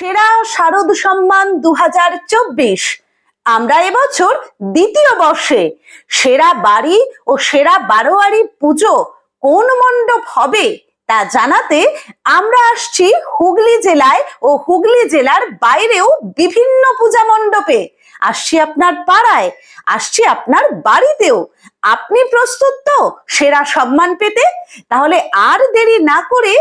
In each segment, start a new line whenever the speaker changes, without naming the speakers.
সেরা শারদ সম্মান 2024। আমরা এবছর দ্বিতীয় বর্ষে সেরা বাড়ি ও সেরা বারোয়ারি পুজো কোন মণ্ডপ হবে তা জানাতে আমরা আসছি হুগলি জেলায় ও হুগলি জেলার বাইরেও বিভিন্ন পূজা মণ্ডপে। আসছি আপনার পাড়ায়, আসছি আপনার বাড়িতেও। আপনি প্রস্তুত তো সেরা সম্মান পেতে? তাহলে আর দেরি না করে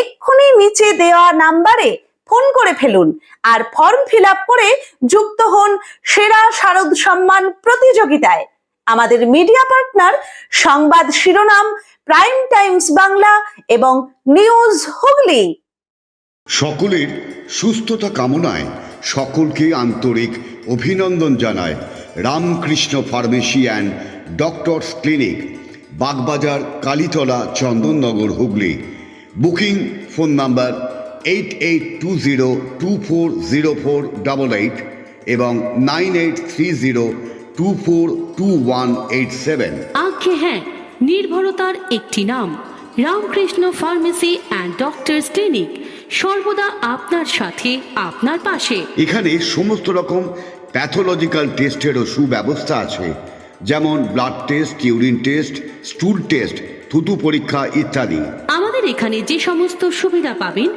এক্ষুনি নিচে দেওয়া নাম্বারে ফোন করে ফেলুন আর ফর্ম ফিল আপ করে যুক্ত হন সেরা শারদ সম্মান প্রতিযোগিতায়। আমাদের মিডিয়া পার্টনার সংবাদ শিরোনাম, প্রাইম টাইমস বাংলা এবং নিউজ হুগলি।
সকলের সুস্থতা কামনায় সকলকে আন্তরিক অভিনন্দন জানায় Ramakrishna pharmacy and doctors clinic, Bagbazar, Kalitala, Chandannagar, Hooghly. Booking phone number 8820240488 এবং 9830242187।
আজ্ঞে হ্যাঁ, নির্ভরতার একটি নাম Ramakrishna pharmacy and doctors clinic, সর্বদা আপনার সাথে, আপনার পাশে।
এখানে সমস্ত রকম প্যাথোলজিক্যাল টেস্টেরও সুব্যবস্থা আছে, যেমন blood test, urine test, স্টুল test, থুতু পরীক্ষা ইত্যাদি।
আমাদের এখানে যে সমস্ত সুবিধা পাবেন,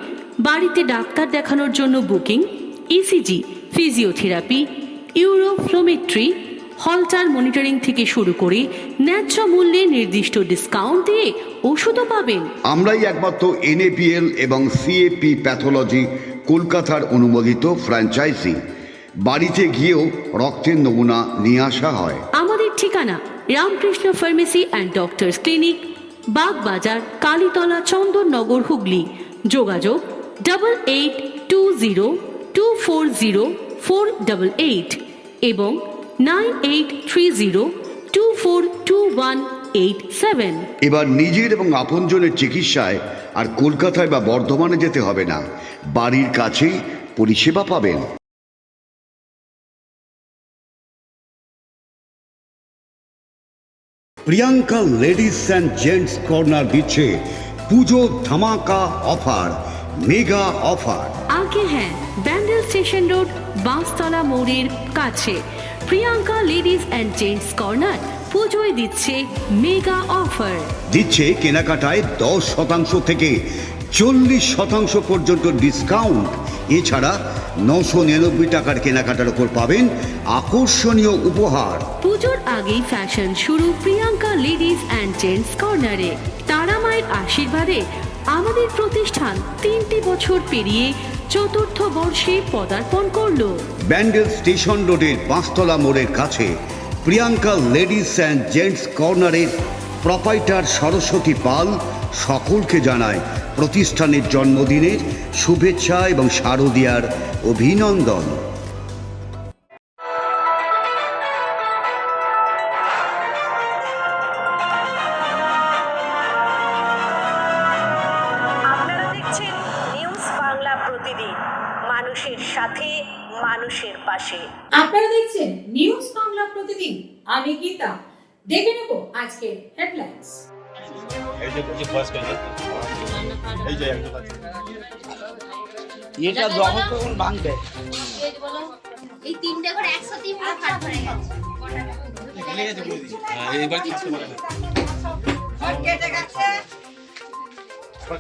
বাড়িতে ডাক্তার দেখানোর জন্য booking, ECG, physiotherapy, uroflowmetry, holter monitoring থেকে শুরু করে ন্যায্য মূল্যে নির্দিষ্ট ডিসকাউন্ট দিয়ে ওষুধও পাবেন।
আমরাই একমাত্র NAPL এবং CAP প্যাথোলজি কলকাতার অনুমোদিত ফ্র্যাঞ্চাইজি। বাড়িতে গিয়েও রক্তের নমুনা নিয়ে আসা হয়।
আমাদের ঠিকানা Ramakrishna pharmacy and doctors clinic, Bagbazar, Kalitala, Chandannagar, Hooghly. যোগাযোগ 8820240488 এবং 9830242187।
এবার নিজের এবং আপনজনের চিকিৎসায় আর কলকাতায় বা বর্ধমানে যেতে হবে না, বাড়ির কাছেই পরিষেবা পাবেন। Priyanka ladies and gents corner দিচ্ছে পুজো ধামাকা অফার, মেগা অফার।
আগে হ্যাঁ, ব্যান্ডেল স্টেশন রোড, বাঁশতলা মোড়ের কাছে Priyanka ladies and gents corner পুজোয় দিচ্ছে মেগা অফার।
দিচ্ছে কেনাকাটায় 10% থেকে 40% পর্যন্ত ডিসকাউন্ট। এছাড়া 999 টাকার কেনাকাটার উপর পাবেন আকর্ষণীয় উপহার।
পুজোর আগেই ফ্যাশন শুরু প্রিয়াঙ্কা লেডিস অ্যান্ড জেন্টস কর্নারে। তারা মায়ের আশীর্বাদে আমাদের প্রতিষ্ঠান 3টি বছর পেরিয়ে 4র্থ বর্ষে পদার্পণ করলো।
ব্যান্ডেল স্টেশন রোডের পাঁচতলা মোড়ের কাছে প্রিয়াঙ্কা লেডিস অ্যান্ড জেন্টস কর্নারের প্রোপাইটার সরস্বতী পাল সকলকে জানায় প্রতিষ্ঠানের জন্মদিনের শুভেচ্ছা এবং শারদীয়ার অভিনন্দন।
আপনারা দেখছেন নিউজ বাংলা প্রতিদিন, মানুষের সাথে, মানুষের পাশে।
আপনারা দেখছেন নিউজ বাংলা প্রতিদিন, আমি গীতা। দেখে নেব আজকের হেডলাইন্স।
এটা যখন তখন ভাঙবে।
এই তিনটে করে 103 টাকা কাট হয়ে গেছে।
এইবার কিছু করে না।
আর কেটে গেছে।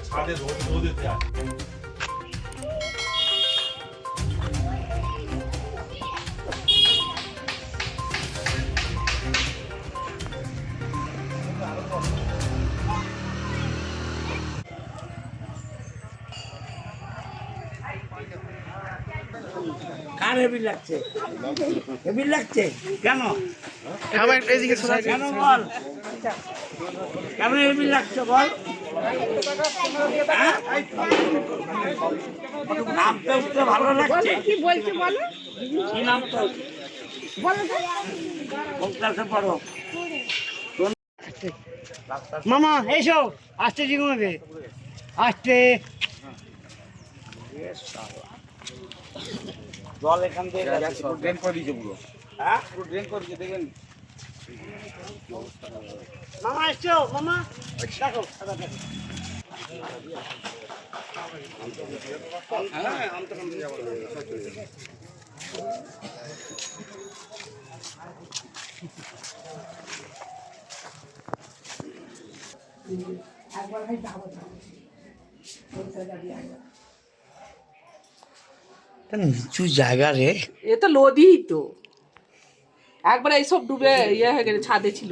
ছাদে রোদ দিতে আছে। কার হেভি লাগছে? হেভি লাগছে কেন?
খাবার এদিকে সরা
কেন বল? কেন হেভি লাগছে বল? হ্যাঁ? নাম তো উঠতে ভালো লাগছে।
কি বলছো বলো?
কি নাম তো?
বলো তো।
কোন ক্লাসে পড়ো?
মামা এসো, আসতে জিগুমাবে আসতে।
জল এখান থেকে ড্রেন করে দিয়েছে পুরো। হ্যাঁ, পুরো ড্রেন করে দিয়েছে, দেখেন।
মামা এসো, মামা দেখো। নিচু জায়গা রে।
এ তো নদী তো একবার এইসব ডুবে ইয়ে হয়ে গেছে, ছাদে ছিল।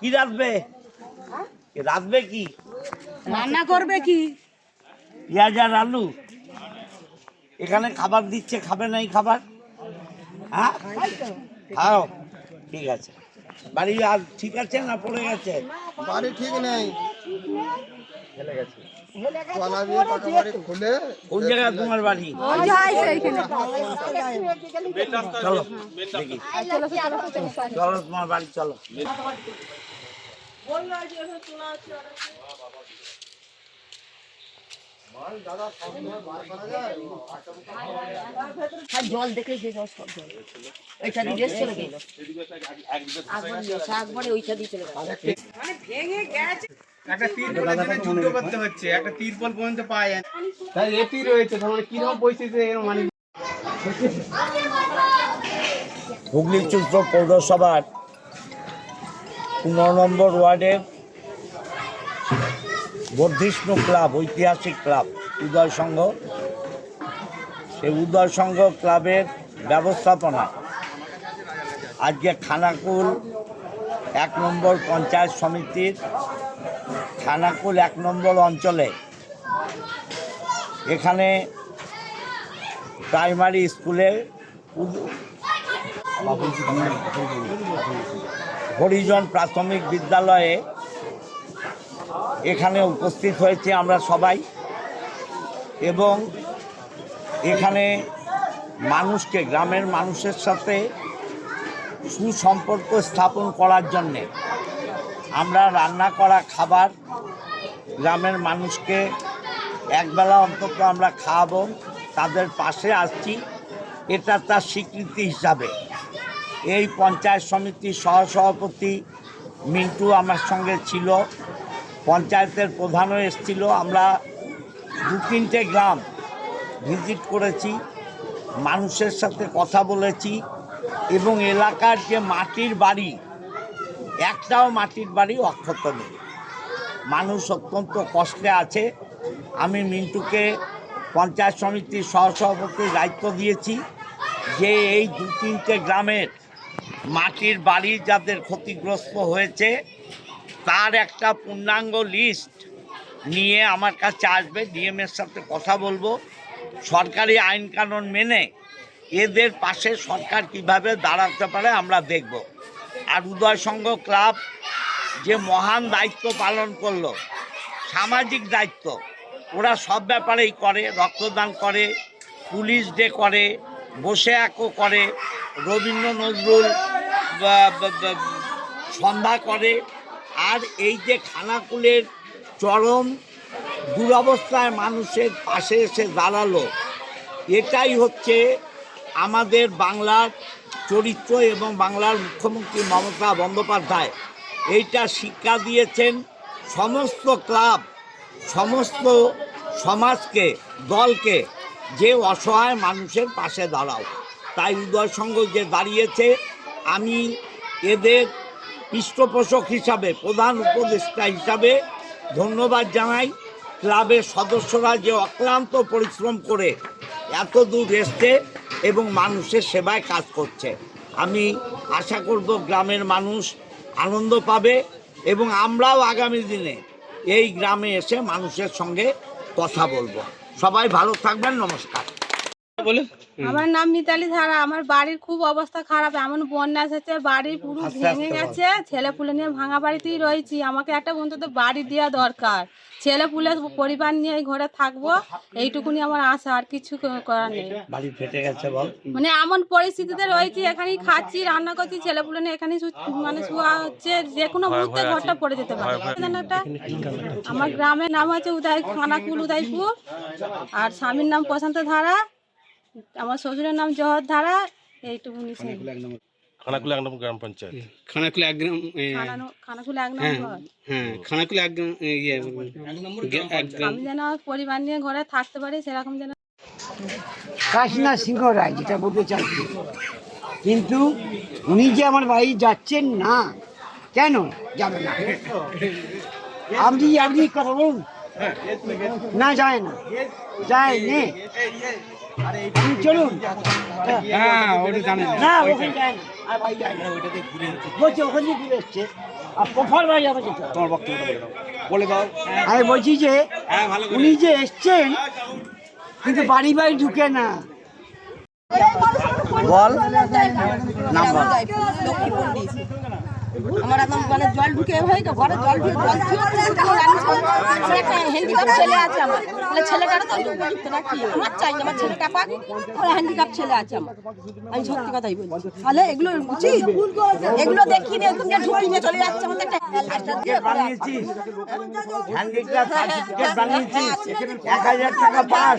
কি রাঁধবে? রাঁধবে কি?
রান্না করবে কি?
পেঁয়াজ আর আলু। এখানে খাবার দিচ্ছে, খাবে না এই খাবার? হ্যাঁ খাও, ঠিক আছে। বাড়ি আর ঠিক আছে না পড়ে গেছে?
বাড়ি ঠিক নেই, তলা দিয়ে পাকা বাড়ি খুলে
কোন জায়গায় তোমার বাড়ি? চলো দেখি, চলো তোমার বাড়ি চলো।
জল দেখে যে সব জল ওইটা দিয়ে চলে গেল, একবারে ওইটা দিয়ে চলে গেল।
একটা তিরপলের জন্য যুদ্ধ করতে হচ্ছে, একটা তিরপল পর্যন্ত পাওয়া যায় না। তাই এটি রয়েছে, তাহলে কিরকম পরিস্থিতি মানে
হুগলি চুস্ত পৌরসভার 15 নম্বর ওয়ার্ডের বর্ধিষ্ণু ক্লাব, ঐতিহাসিক ক্লাব উদয় সংঘ, সেই উদয় সংঘ ক্লাবের ব্যবস্থাপনা আজকে খানাকুল 1 নম্বর পঞ্চায়েত সমিতির খানাকুল 1 নম্বর অঞ্চলে এখানে প্রাইমারি স্কুলে হরিজন প্রাথমিক বিদ্যালয়ে এখানে উপস্থিত হয়েছে আমরা সবাই, এবং এখানে মানুষকে, গ্রামের মানুষের সাথে সুসম্পর্ক স্থাপন করার জন্যে আমরা রান্না করা খাবার গ্রামের মানুষকে একবেলা অন্তত আমরা খাওয়াবো, তাদের পাশে আসছি, এটা তার স্বীকৃতি হিসাবে। এই পঞ্চায়েত সমিতির সহসভাপতি মিন্টু আমার সঙ্গে ছিল, পঞ্চায়েতের প্রধানও এসেছিল। আমরা 2-3টে গ্রাম ভিজিট করেছি, মানুষের সাথে কথা বলেছি, এবং এলাকার যে মাটির বাড়ি, একটাও মাটির বাড়ি অক্ষত নেই, মানুষ অত্যন্ত কষ্টে আছে। আমি মিন্টুকে পঞ্চায়েত সমিতির সহসভাপতির দায়িত্ব দিয়েছি যে এই 2-3টে গ্রামের মাটির বাড়ি যাদের ক্ষতিগ্রস্ত হয়েছে তার একটা পূর্ণাঙ্গ লিস্ট নিয়ে আমার কাছে আসবে, ডিএমের সাথে কথা বলবো, সরকারি আইন কানুন মেনে এদের পাশে সরকার কিভাবে দাঁড়াতে পারে আমরা দেখব। আর উদয় সংঘ ক্লাব যে মহান দায়িত্ব পালন করলো, সামাজিক দায়িত্ব, ওরা সব ব্যাপারেই করে, রক্তদান করে, পুলিশ ডে করে, বসে একও করে, রবীন্দ্র নজরুল সন্ধ্যা করে। আর এই যে খানাকুলের চরম দুরবস্থায় মানুষের পাশে এসে দাঁড়ালো, এটাই হচ্ছে আমাদের বাংলার চরিত্র, এবং বাংলার মুখ্যমন্ত্রী মমতা বন্দ্যোপাধ্যায় এইটা শিক্ষা দিয়েছেন সমস্ত ক্লাব, সমস্ত সমাজকে, দলকে, যে অসহায় মানুষের পাশে দাঁড়াও। তাই উদয় সংঘ যে দাঁড়িয়েছে, আমি এদের পৃষ্ঠপোষক হিসাবে, প্রধান উপদেষ্টা হিসাবে ধন্যবাদ জানাই। ক্লাবের সদস্যরা যে অক্লান্ত পরিশ্রম করে এত দূর এসছে এবং মানুষের সেবায় কাজ করছে, আমি আশা করব গ্রামের মানুষ আনন্দ পাবে, এবং আমরাও আগামী দিনে এই গ্রামে এসে মানুষের সঙ্গে কথা বলবো। সবাই ভালো থাকবেন, নমস্কার।
বলো।
আমার নাম মিতালি ধারা। আমার বাড়ির খুব অবস্থা খারাপ, এমন বন্যা এসেছে, বাড়ি পুরো ভেঙে গেছে। ছেলে পুলে নিয়ে ভাঙা বাড়িতেই রয়েছি। আমাকে একটা অন্তত বাড়ি দেওয়া দরকার। ছেলে পুলে পরিবার নিয়ে এই ঘরে থাকবো, এইটুকুনি আমার আশা, আর কিছু করার নেই।
বাড়ি ফেটে গেছে বল।
মানে এমন পরিস্থিতিতে রয়েছি, এখানেই খাচ্ছি, রান্না করছি, ছেলে পুলে নিয়ে এখানেই মানে শোয়া হচ্ছে। যে কোনো মুহূর্তে ঘরটা পড়ে যেতে পারে। আমার গ্রামের নাম হচ্ছে খানাকুল উদয়পুর, আর স্বামীর নাম প্রশান্ত ধারা, আমার শ্বশুরের নাম জহর ধারা। এইটুকুনি
খানাকুল এক নম্বর গ্রাম পঞ্চায়েত। খানাকুল এক গ্রাম
খানাকুল এক নম্বর।
হ্যাঁ, খানাকুল এক গ্রাম
আমি যেন পরিবার নিয়ে ঘরে থাকতে পারি, সেরকম যেন।
কাশনা সিংহ রায় যেটা বলতে চাচ্ছি, কিন্তু উনি যে আমার বাড়ি যাচ্ছেন না, কেন যাবে না? আপনি কথা বলুন না, যায় না, যায় নে, আপনি চলুন। না ওখানে যায় না, আর বাড়ি যায় না, বলছে ওখান থেকে ঘুরে এসছে, আর প্রফার বাড়ি যাবে। তোমার বক্তব্য বলে দাও। আমি বলছি যে উনি যে এসছেন, কিন্তু বাড়ি বাড়ি ঢুকে না।
বল নাম্বার।
আমার একদম মানে জল ঢুকে হয়ে গেল, ঘরে জল ঢুকে হ্যান্ডিক্যাপ ছেলে আছে আমার। ছেলেটার তো উপযুক্ত না, কি আমার চাই, আমার ছেলেটা পাক, হ্যান্ডিক্যাপ ছেলে আছে আমার। আমি সত্যি কথাই বলছি। তাহলে এগুলো বুঝি, এগুলো দেখি না, এরকম ঢুকি নিয়ে চলে যাচ্ছে। আমাদের একটা
বানিয়েছিস হ্যান্ডিক্যাপ সার্টিফিকেট বানিয়েছিস, 1000 টাকা পাস।